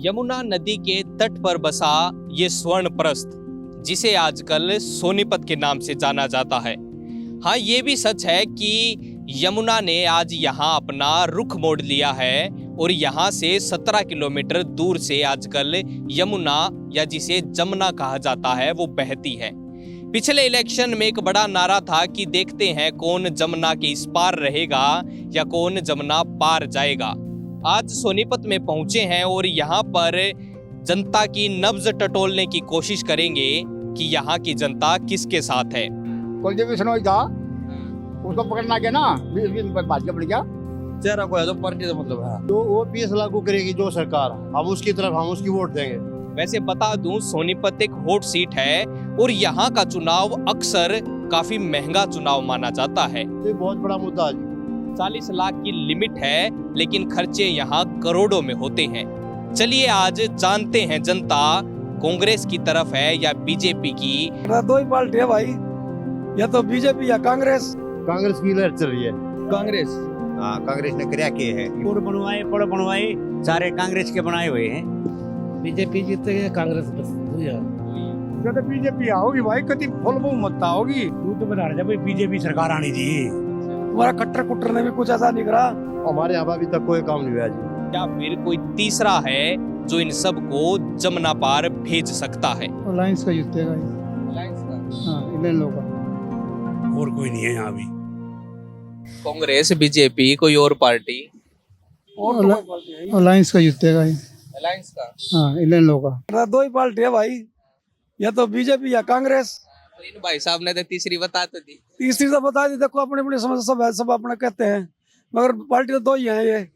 यमुना नदी के तट पर बसा ये स्वर्ण प्रस्थ, जिसे आजकल सोनीपत के नाम से जाना जाता है। हाँ, ये भी सच है कि यमुना ने आज यहाँ अपना रुख मोड़ लिया है और यहाँ से 17 किलोमीटर दूर से आजकल यमुना, या जिसे जमुना कहा जाता है, वो बहती है। पिछले इलेक्शन में एक बड़ा नारा था कि देखते हैं कौन जमुना के इस पार रहेगा या कौन जमुना पार जाएगा। आज सोनीपत में पहुंचे हैं और यहाँ पर जनता की नब्ज टटोलने की कोशिश करेंगे कि यहाँ की जनता किसके साथ है। कुलदीप बिश्नोई था, उसको पकड़ना क्या ना, 20 पर भाजपा बढ़ गया। चेहरा कोई तो पार्टी का मतलब है तो वो पीएस लागू करेगी जो सरकार, अब उसकी तरफ हम उसकी वोट देंगे। वैसे बता दूं, सोनीपत एक हॉट सीट है और यहाँ का चुनाव अक्सर काफी महंगा चुनाव माना जाता है। ये बहुत बड़ा मुद्दा है। 40 लाख की लिमिट है, लेकिन खर्चे यहाँ करोड़ों में होते हैं। चलिए आज जानते हैं जनता कांग्रेस की तरफ है या बीजेपी की। दो ही पार्टी है भाई, या तो बीजेपी या कांग्रेस। कांग्रेस की लहर चल रही है। कांग्रेस। हाँ, कांग्रेस ने क्या किए हैं, पुल बनवाए सारे कांग्रेस के बनाए हुए हैं। बीजेपी जीतेगी, कांग्रेस बस जब बीजेपी आओगी भाई, कति फुल बहुमत होगी। तो बता रहे भाई बीजेपी सरकार आनी चाहिए। हमारा कट्टर कुट्टर ने भी कुछ ऐसा नहीं करा। हमारे यहाँ अभी तक कोई काम नहीं हुआ जी। या फिर कोई तीसरा है जो इन सब को जमुना पार भेज सकता है। अलायंस का जीतेगा, इन लोगों का। और कोई नहीं है यहाँ भी। कांग्रेस, बीजेपी, कोई और पार्टी? अलायंस का जीतेगा, अलायंस का। हाँ, इन लोगों का। दो ही पार्टी है भाई, या तो बीजेपी या कांग्रेस। तो इन भाई साहब ने तो तीसरी बता तो दी। तीसरी तो बता दी, देखो अपनी अपनी समझ सब है, सब अपना कहते हैं, मगर पार्टी तो दो ही है। ये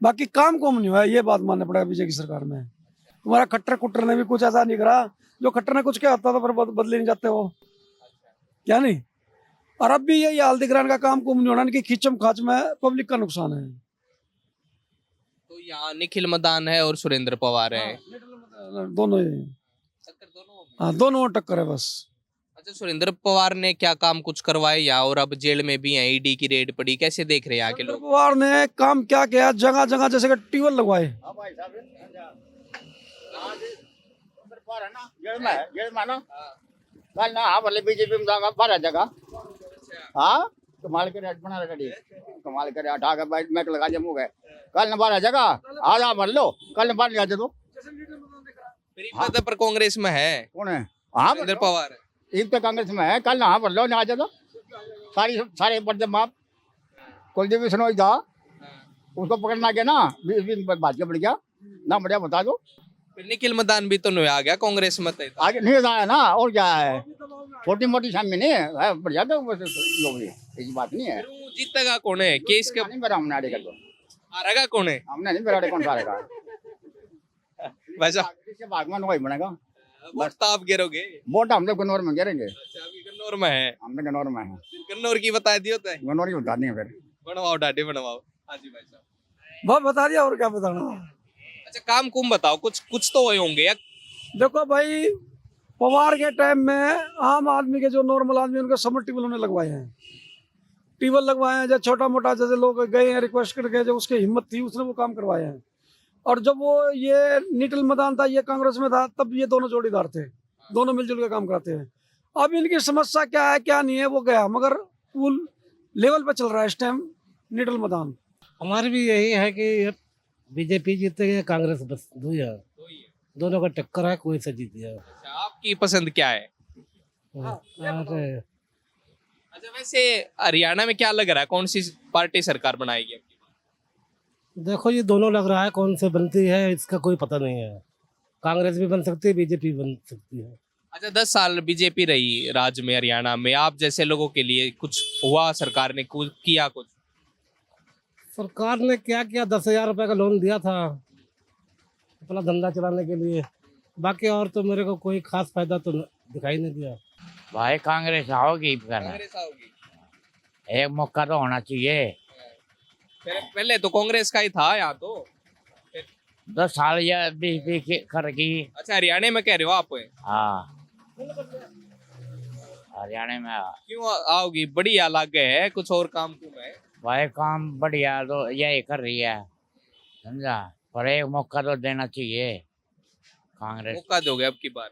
बाकी काम कम नहीं हुआ, ये बात मानना पड़ेगा बीजेपी की सरकार में। तुम्हारा खट्टर कुट्टर ने भी कुछ ऐसा नहीं करा। जो खट्टर ने कुछ क्या होता था पर बदले नहीं जाते वो, क्या नहीं। और अब भी ये हाल दिख रहा है, इनका काम कुम नहीं होना, इनकी खींचम खाच में पब्लिक का नुकसान है। तो यहाँ निखिल मदान है और सुरेंद्र पवार है। दोनों ही, हाँ दोनों टक्कर है बस। अच्छा, सुरेंद्र पवार ने क्या काम कुछ करवाए या, और अब जेल में भी हैं, ईडी की रेड पड़ी, कैसे देख रहे हैं यहाँ के लोग? पवार ने काम क्या किया, जगह जगह जैसे कि ट्यूबवेल लगवाए। बीजेपी में जाएगा 12 जगह। हाँ, कमाल करे बना रखी, कमाल करे हटा के बैठ मैक लगा जमू गए। कल न 12 जगह आज आप लो, कल न 12 जा दो। पर कांग्रेस में है कौन है? हाँ, सुरेंद्र पवार। एक तो कांग्रेस में है, कल ना भर लो, ना आ जाओ। सारे पर्दे माप। कुलदीप बिश्नोई था, उसको पकड़ना क्या ना, 20 पर भाजपा बढ़ गया ना, बढ़िया बता दो। फिर निखिल मदान भी तो नहीं आ गया कांग्रेस में। आगे नहीं आया ना, और क्या है, छोटी मोटी शाम में नहीं है, बढ़िया तो लोग ऐसी बात नहीं है। जीतेगा कौन है केस के? नहीं मेरा हमने आड़े कर दो, हारेगा कौन है? हमने नहीं मेरा कौन हारेगा। वैसा भागवान वही बनेगा, बस तो आप गिरोगे। वोट हम लोग गन्नौर में गिरेंगे। अच्छा, अभी कन्नौर में है। हमने गन्नौर में है, कन्नौर की बता दी होता है। गन्नौर ही बता देंगे फिर। बनवाओ डाटे बनवाओ। हाँ जी भाई साहब, बहुत बता दिया, और क्या बताना। अच्छा काम कुम बताओ, कुछ तो हुए होंगे या? देखो भाई, पवार के टाइम में आम आदमी के, जो नॉर्मल आदमी, उनके समर ट्यूबवेल उन्होंने लगवाए हैं। ट्यूबवेल लगवाए हैं, जो छोटा मोटा जैसे लोग गए हैं रिक्वेस्ट करके, जो उसकी हिम्मत थी उसने वो काम करवाए हैं। और जब वो ये निखिल मदान था, ये कांग्रेस में था, तब ये दोनों जोड़ीदार थे, दोनों मिलजुल के काम कराते हैं। अब इनकी समस्या क्या है क्या नहीं है वो गया, मगर पुल लेवल पे चल रहा है इस टाइम निखिल मदान। हमारी भी यही है कि बीजेपी जीतेगी, कांग्रेस बस दो ही है, दोनों का टक्कर है, कोई सा जीत गया। अच्छा, आपकी पसंद क्या है? अरे अच्छा, वैसे हरियाणा में क्या लग रहा है, कौन सी पार्टी सरकार बनाएगी? देखो ये दोनों लग रहा है, कौन से बनती है इसका कोई पता नहीं है। कांग्रेस भी बन सकती है, बीजेपी बन सकती है। अच्छा, 10 साल बीजेपी रही राज्य में, हरियाणा में। आप जैसे लोगों के लिए कुछ हुआ? सरकार ने कुछ किया? कुछ सरकार ने क्या किया, 10,000 रुपये का लोन दिया था अपना धंधा चलाने के लिए, बाकी और तो मेरे को कोई खास फायदा तो दिखाई नहीं दिया। भाई कांग्रेस आओगी, कांग्रेस आओगी? एक मौका तो होना चाहिए। पहले तो कांग्रेस का ही था यहाँ तो। 10 साल या 20 करेगी। अच्छा, हरियाणा में कह रहे हो आप? हाँ, हरियाणा में क्यों आओगी? बढ़िया लग है, कुछ और काम क्यों है? भाई काम बढ़िया तो यही कर रही है, समझा। पर एक मौका तो देना चाहिए कांग्रेस। मौका दोगे अब की बार?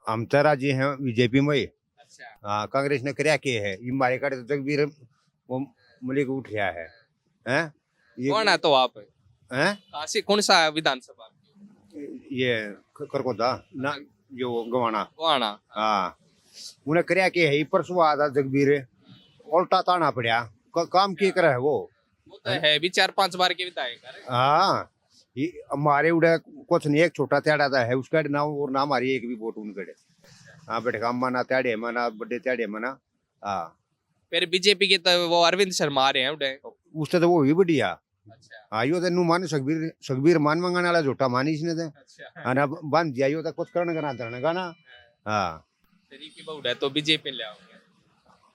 हम तो राजी हैं बीजेपी में ही। अच्छा, हाँ, कांग्रेस ने क्या किया है ये हमारे काटे तक भी वो मुलिक उठ रहा है। हैं कौन है तो आप? हैं कहाँ से, कौन सा विधानसभा? ये करकोदा ना जो गवाना। कौन? हाँ, उन्हें क्या किया है ये परसों आया था जगबीर उल्टा ताना पड़ा काम किए कर है वो तो है भी 4-5 बार के विधायक है। हाँ, ये हमारे उड़े कुछ नहीं एक छोटा त्याड़ा था है उसका नाम और नाम हमारी एक भी वोट उनके। हाँ बेटे काम मना त्याड़े मना बड़े त्याड़े मना। हाँ, फिर बीजेपी के तो वो अरविंद शर्मा आ रहे हैं उड़े। उससे तो वो भी बढ़िया। अच्छा, हाँ, यो तो मान सखबीर मान मंगाने वाला झूठा मानी इसने तो। अच्छा। हाँ ना बंद दिया यो तो कुछ करने का ना धरने का ना। हाँ, तेरी की बहु है तो बीजेपी ले आओगे।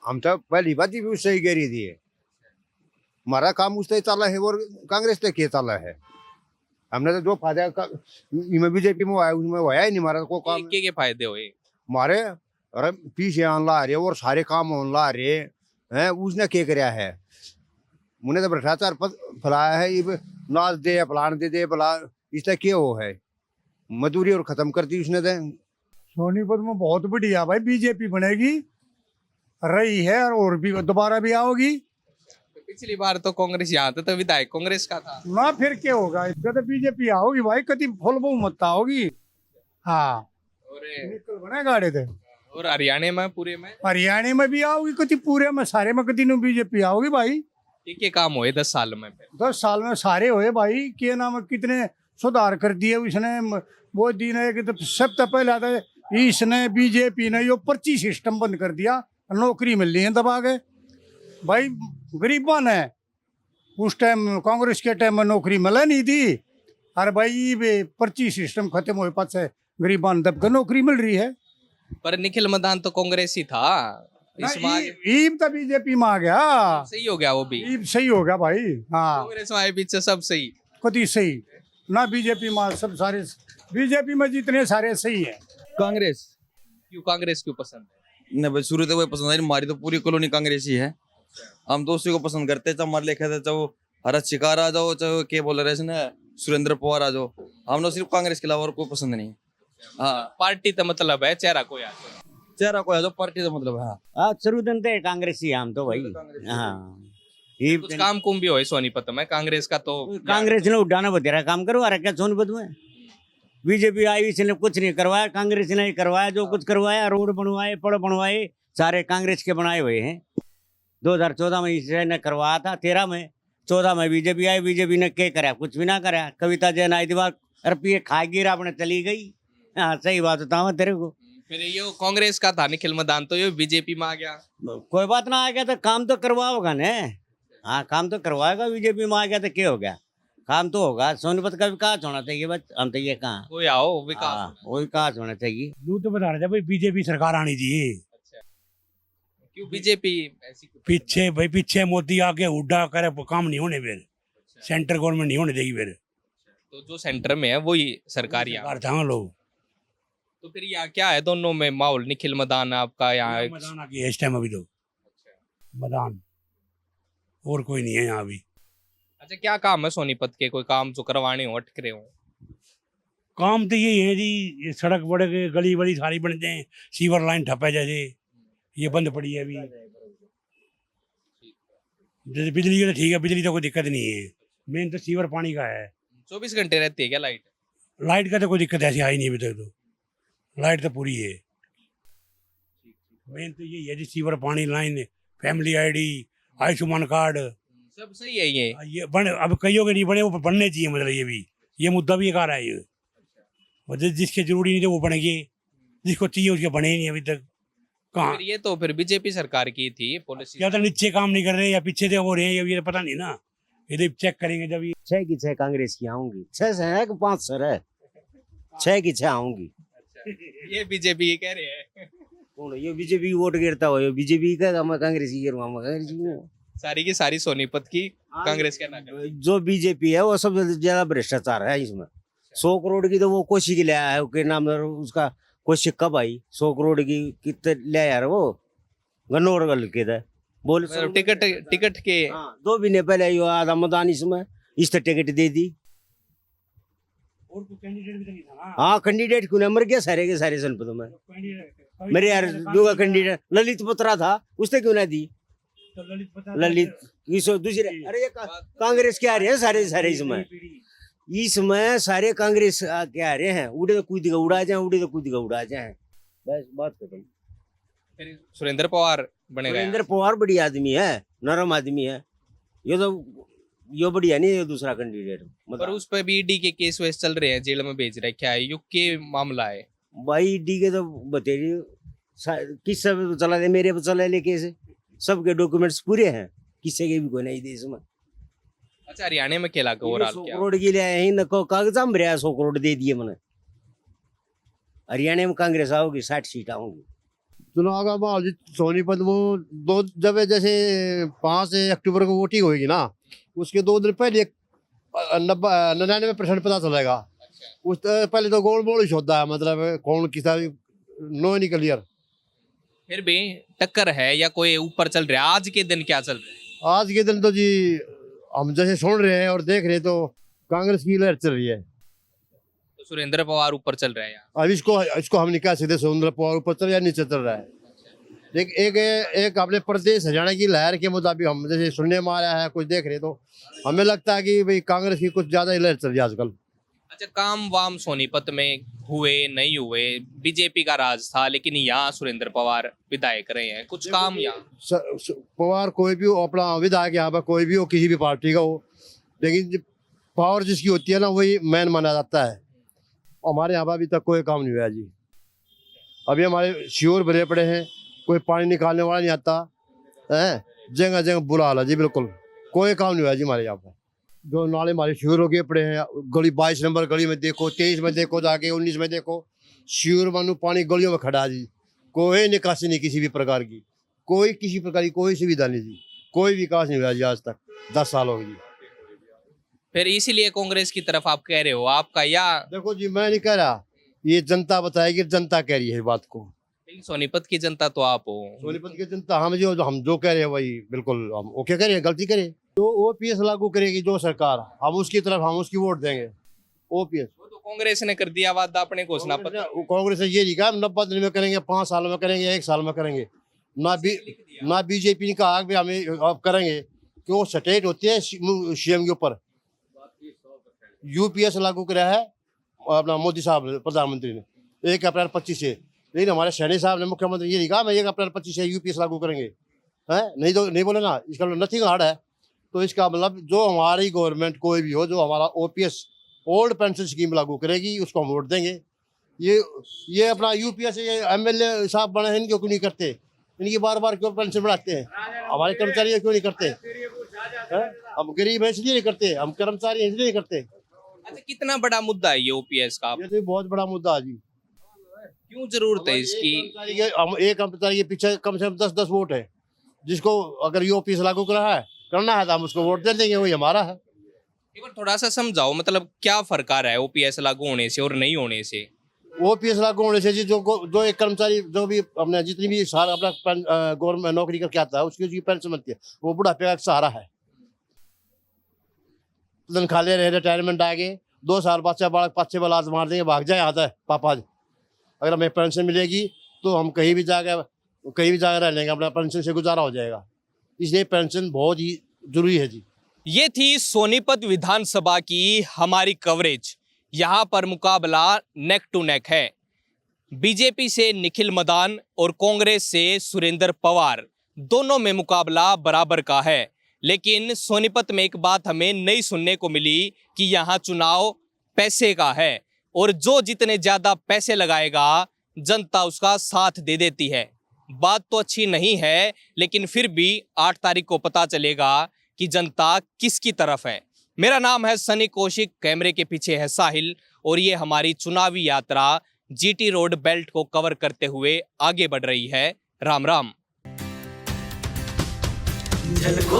हम तो पहली बात ही भी उससे ही कह रही थी हमारा काम उससे चला है और कांग्रेस से क्या चला है। हमने तो जो फायदा इनमें बीजेपी में आया उसमें होया ही नहीं हमारा को काम। के फायदे हुए? हमारे अरे पीछे आन ला रहे और सारे काम होने ला रहे हैं उसने क्या कराया है। मुझे तो भ्रष्टाचार फैलाया है ये नाच दे फलान दे फला इससे क्या हो है मजदूरी और खत्म कर दी उसने तो। सोनीपत में बहुत बढ़िया भाई बीजेपी बनेगी रही है और भी दोबारा भी आओगी पिछली बार तो कांग्रेस यहाँ तो विधायक कांग्रेस का था ना। फिर क्या होगा इसका तो बीजेपी आओगी भाई कभी फुल बहुमत होगी। हाँ, और निकल बने गाड़े थे और हरियाणा में पूरे में हरियाणा में भी आओगी कभी पूरे में सारे में कभी बीजेपी आओगी भाई। के काम हुए 10 साल में? फिर 10 साल में सारे हुए भाई के नाम कितने सुधार कर दिए उसने। वो दिन है कि तो सबसे पहले आता है इसने बीजेपी ने यो पर्ची सिस्टम बंद कर दिया नौकरी मिल रही है दबा के भाई गरीबा ने। उस टाइम कांग्रेस के टाइम में नौकरी मिला नहीं थी और भाई पर्ची सिस्टम खत्म हुए पास गरीबा ने दब के नौकरी मिल रही है। पर निखिल मदान तो कांग्रेस ही था ईब तो बीजेपी में आ गया। सही हो गया वो भी? ईब सही हो गया भाई। हाँ, कांग्रेस में आए पीछे सब सही कभी सही ना बीजेपी में सब सारे बीजेपी में जितने सारे सही है। कांग्रेस कांग्रेस क्यों पसंद है? नहीं भाई शुरू से वही पसंद है हमारी तो पूरी कॉलोनी कांग्रेस ही है। हम तो उसी को पसंद करते हैं चाहे हमारे लेखे थे चाहे हरत शिकार आ जाओ चाहे के बोल रहे ना सुरेंद्र पवार आ जाओ हम तो सिर्फ कांग्रेस के अलावा और कोई पसंद नहीं। हाँ, पार्टी तो मतलब है चेहरा कोई आता चेहरा कोई है तो पार्टी तो मतलब है। हाँ शुरू तो कांग्रेस ही हम तो भाई। हाँ ये कुछ काम कुम भी हो सोनीपत में कांग्रेस का तो कांग्रेस ने उठाना बतेरा काम करवा रहा क्या सोनीपत में। बीजेपी आई इसने कुछ नहीं करवाया कांग्रेस ने ही करवाया जो कुछ करवाया रोड बनवाए पड़ बनवाए सारे कांग्रेस के बनाए हुए हैं। 2014 में इसने करवाया था 13 में 14 में बीजेपी आई बीजेपी ने क्या करा कुछ भी ना करा। कविता जैन आई थी रुपये खा गिरा अपने चली गई। हाँ सही बात बताऊँ तेरे को। फिर ये कांग्रेस का था निखिल मदान तो ये बीजेपी में आ गया। कोई बात ना आ गया तो काम तो करवाओगा ने। हाँ काम तो करवाएगा बीजेपी में आ गया तो क्या हो गया काम तो होगा। सोनीपत का विकास होना चाहिए बस हम तो ये कहाँ कोई आओ विकास वो विकास होना चाहिए। लू तो बता रहे थे भाई बीजेपी सरकार आनी चाहिए। क्यों बीजेपी ऐसी पीछे भाई पीछे मोदी आके उड्डा करे काम नहीं होने फिर सेंटर गवर्नमेंट नहीं होने देगी फिर तो जो सेंटर में है वही सरकार यहाँ। सरकार लोग तो फिर यहाँ क्या है दोनों में माहौल? निखिल मदान आपका यहाँ मैदान आ गया इस टाइम अभी तो मैदान और कोई नहीं है यहाँ अभी। अच्छा, क्या काम है सोनीपत के? कोई काम जो करवाने हो अटक रहे हो? काम तो यही है जी ये सड़क बड़े गली बड़ी सारी बनते हैं सीवर लाइन ठप है जैसे ये बंद पड़ी है अभी। जैसे बिजली का तो ठीक है बिजली तो कोई दिक्कत नहीं है मेन तो सीवर पानी का है। 24 घंटे रहती है क्या लाइट? लाइट का तो कोई दिक्कत ऐसी आई नहीं अभी तक तो लाइट तो पूरी है। मेन तो यही है जी सीवर पानी line family ID Ayushman card सब सही है ये बने अब कईयों के नहीं बने वो बनने चाहिए मतलब ये मुद्दा भी एक आ रहा है ये मतलब जिसके जरूरी नहीं थे वो बन गए जिसको चाहिए उसके बने ही नहीं अभी तक कहाँ। फिर ये तो फिर बीजेपी सरकार की थी पॉलिसी। या तो नीचे काम नहीं कर रहे या पीछे से हो रहे हैं ये पता नहीं ना ये चेक करेंगे जब ये 6 की 6 कांग्रेस की आऊंगी 6 से है कि 5 सर है 6 की 6 आऊंगी। ये बीजेपी ये कह रहे हैं कौन ये बीजेपी वोट गिरता हो बीजेपी का मैं कांग्रेस की गिरूंगा मैं कांग्रेस की सारी की सारी सोनीपत की कांग्रेस के नाम। जो बीजेपी है वो सबसे ज्यादा भ्रष्टाचार है इसमें। 100 करोड़ की तो वो कोशी की ले आया है के नाम उसका कोशी कब आई 100 करोड़ की कितने ले यार वो गन्नौर गल के था बोल टिकट के 2 महीने पहले यो आधा मतदान इसमें इस टिकट दे दी हाँ कैंडिडेट क्यों नहीं, मर गया सारे के सारे जनपदों में। मेरे यार दो का कैंडिडेट ललित पत्रा था, उसने क्यों ना दी? ललित दूसरे, अरे ये कांग्रेस के आ रहे हैं सारे सारे इसमें सारे कांग्रेस के आ रहे हैं। उड़े तो कूद का उड़ा जाए, उड़े तो कूद का उड़ा जाए, बस बात खत्म। फिर सुरेंद्र पवार बनेगा। सुरेंद्र पवार बढ़िया आदमी है, नरम आदमी है। ये तो यो बढ़िया नहीं, ये दूसरा कैंडिडेट पर उस पर भी ईडी के केस वेस चल रहे हैं, जेल में भेज रहे, क्या है युग के मामला है? भाई ईडी के तो बतेरी किस सब पे चला दे, मेरे पे चला ले केस, सबके डॉक्यूमेंट्स पूरे हैं, किसी के भी कोई नहीं देश में। अच्छा हरियाणा में क्या लगा ओवरऑल 100 क्या? करोड़ के लिए आए हैं, कागजात में रहा 100 करोड़ दे दिए मैंने। हरियाणा में कांग्रेस आओगी, 60 सीट आओगी। चुनाव का माहौल सोनीपत वो दो जब जैसे 5 अक्टूबर को वोटिंग होगी ना, उसके 2 दिन पहले 99% पता चलेगा। उस पहले तो गोल मोल ही होता है, मतलब कौन किसा नो नहीं क्लियर। फिर भी टक्कर है या कोई ऊपर चल रहा है? आज के दिन क्या चल रहा है? आज के दिन तो जी हम जैसे सुन रहे हैं और देख रहे हैं तो कांग्रेस की लहर चल रही है। तो सुरेंद्र पवार ऊपर चल रहा है यहाँ। अब इसको हम नहीं कह सकते सुरेंद्र पवार ऊपर चल या नीचे चल रहा है। एक अपने प्रदेश हरियाणा की लहर के मुताबिक हम जैसे सुनने में आ रहा है, कुछ देख रहे तो हमें लगता है कि भाई कांग्रेस की कुछ ज्यादा ही लहर चल रही है आजकल। अच्छा काम वाम सोनीपत में हुए नहीं हुए, बीजेपी का राज था, लेकिन यहाँ सुरेंद्र पवार विधायक रहे हैं, कुछ काम यहाँ पवार कोई भी हो, अपना विधायक यहाँ पर कोई भी हो, किसी भी पार्टी का हो, लेकिन पावर जिसकी होती है ना वही मैन माना जाता है। हमारे यहाँ पर अभी तक कोई काम नहीं हुआ जी। अभी हमारे शिविर भरे पड़े हैं, कोई पानी निकालने वाला नहीं आता है, जगह जगह बुरा हाल है जी, बिल्कुल कोई काम नहीं हुआ जी हमारे यहाँ पर। जो नाले हमारे शिविर हो गए पड़े हैं, गली 22 नंबर गली में देखो, 23 में देखो, जाके 19 में देखो, शिविर मानो पानी गलियों में खड़ा जी, कोई निकासी नहीं किसी भी प्रकार की, कोई किसी प्रकार की कोई सुविधा नहीं जी, कोई विकास नहीं हुआ जी आज तक 10 साल हो गए जी। फिर इसीलिए कांग्रेस की तरफ आप कह रहे हो आपका, या देखो जी मैं नहीं कह रहा, ये जनता बताएगी, जनता कह रही है बात को। सोनीपत की जनता तो आप हो। सोनीपत की जनता हम जो कह रहे हैं वही बिल्कुल हम ओके करें, गलती करें तो ओपीएस लागू करेगी जो सरकार, हम उसकी तरफ हम उसकी वोट देंगे। ओपीएस वो तो कांग्रेस ने कर दिया वादा अपने घोषणा पत्र। कांग्रेस ने ये नहीं कहा 90 दिन में करेंगे, 5 साल में करेंगे, 1 साल में करेंगे। ना बीजेपी ने कहा कि हमें अब करेंगे, कि वो स्टेट होती है सीएम के ऊपर। यूपीएस लागू कराया है अपना मोदी साहब ने, प्रधानमंत्री ने 1 अप्रैल 25 से, लेकिन हमारे सैनी साहब ने मुख्यमंत्री ये नहीं कहा मैं 1 अप्रैल 25 से यूपीएस लागू करेंगे, है नहीं तो नहीं बोले ना, इसका नथिंग हार्ड है। तो इसका मतलब जो हमारी गवर्नमेंट कोई भी हो, जो हमारा ओपीएस ओल्ड पेंशन स्कीम लागू करेगी उसको हम वोट देंगे। ये अपना यूपीएस एमएलए साहब बने हैं, इनको क्यों नहीं करते? इनकी बार बार क्यों पेंशन बढ़ाते हैं? हमारे कर्मचारी क्यों नहीं करते? हम गरीब है इसलिए नहीं करते, हम कर्मचारी हैं इसलिए नहीं करते। अच्छा कितना बड़ा मुद्दा है ये ओपीएस का? ये तो बहुत बड़ा मुद्दा है जी। क्यों जरूरत है इसकी? एक कर्मचारी के पीछे कम से कम 10-10 वोट है, जिसको अगर ये ओपीएस लागू करना है तो हम उसको वोट दे देंगे, वही हमारा है। एक बार थोड़ा सा समझाओ, मतलब क्या फर्क आ रहा है ओपीएस लागू होने से और नहीं होने से? ओपीएस लागू होने से जी जो एक कर्मचारी जो भी अपने जितनी भी सारा अपना गवर्नमेंट नौकरी करके आता है उसकी पेंशन बनती है, वो बुढ़ापे का एक सहारा है। तनख्वाह ले रहे, रिटायरमेंट आ गए, 2 साल बच्चा बालक पाछे वाला हाथ मार देंगे, भाग जाए आता है पापा, अगर हमें पेंशन मिलेगी तो हम कहीं भी जाकर रह लेंगे, अपना पेंशन से गुजारा हो जाएगा। इसलिए पेंशन बहुत ही जरूरी है जी। ये थी सोनीपत विधानसभा की हमारी कवरेज। यहाँ पर मुकाबला नेक टू नेक है। बीजेपी से निखिल मदान और कांग्रेस से सुरेंद्र पवार, दोनों में मुकाबला बराबर का है। लेकिन सोनीपत में एक बात हमें नई सुनने को मिली कि यहाँ चुनाव पैसे का है और जो जितने ज्यादा पैसे लगाएगा जनता उसका साथ दे देती है। बात तो अच्छी नहीं है, लेकिन फिर भी 8 तारीख को पता चलेगा कि जनता किसकी तरफ है। मेरा नाम है सनी कौशिक, कैमरे के पीछे है साहिल और ये हमारी चुनावी यात्रा जीटी रोड बेल्ट को कवर करते हुए आगे बढ़ रही है। राम राम। झलको